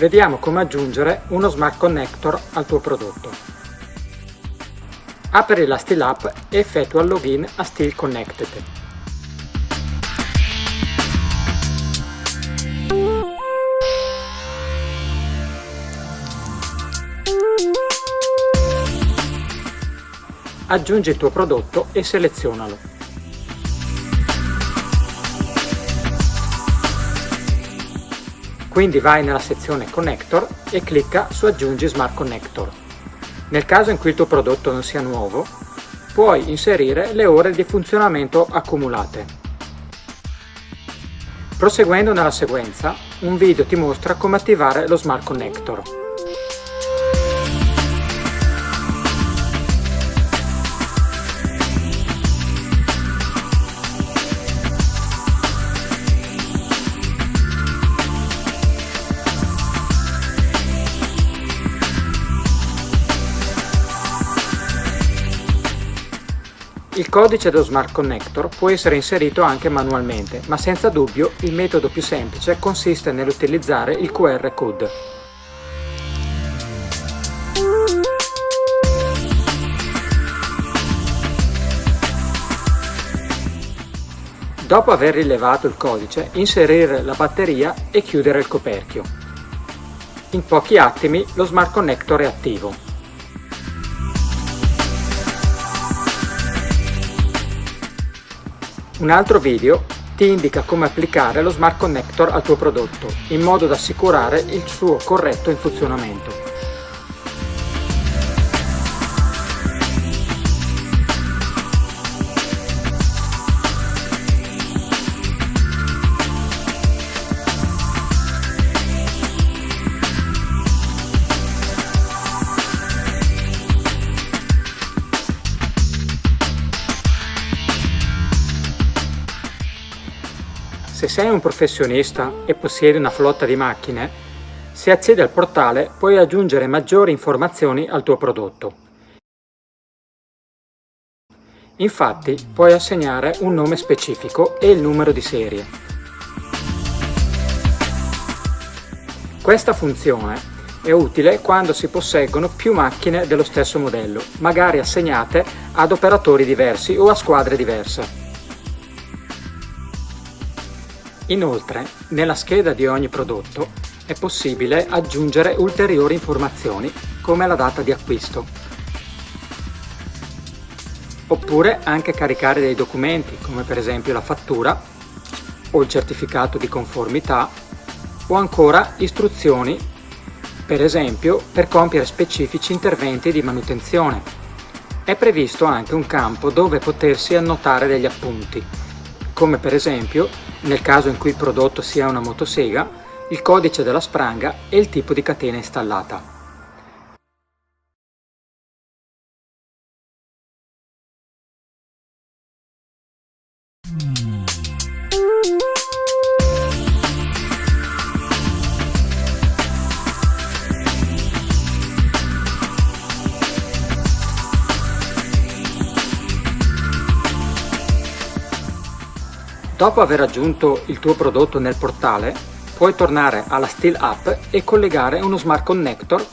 Vediamo come aggiungere uno Smart Connector al tuo prodotto. Apri la Stihl App e effettua il login a Stihl Connected. Aggiungi il tuo prodotto e selezionalo. Quindi vai nella sezione Connector e clicca su Aggiungi Smart Connector. Nel caso in cui il tuo prodotto non sia nuovo, puoi inserire le ore di funzionamento accumulate. Proseguendo nella sequenza, un video ti mostra come attivare lo Smart Connector. Il codice dello Smart Connector può essere inserito anche manualmente, ma senza dubbio il metodo più semplice consiste nell'utilizzare il QR code. Dopo aver rilevato il codice, inserire la batteria e chiudere il coperchio. In pochi attimi lo Smart Connector è attivo. Un altro video ti indica come applicare lo Smart Connector al tuo prodotto, in modo da assicurare il suo corretto funzionamento. Se sei un professionista e possiedi una flotta di macchine, se accedi al portale puoi aggiungere maggiori informazioni al tuo prodotto. Infatti, puoi assegnare un nome specifico e il numero di serie. Questa funzione è utile quando si posseggono più macchine dello stesso modello, magari assegnate ad operatori diversi o a squadre diverse. Inoltre, nella scheda di ogni prodotto è possibile aggiungere ulteriori informazioni come la data di acquisto. Oppure anche caricare dei documenti come per esempio la fattura o il certificato di conformità o ancora istruzioni, per esempio per compiere specifici interventi di manutenzione. È previsto anche un campo dove potersi annotare degli appunti, come per esempio, nel caso in cui il prodotto sia una motosega, il codice della spranga e il tipo di catena installata. Dopo aver aggiunto il tuo prodotto nel portale, puoi tornare alla Stihl App e collegare uno Smart Connector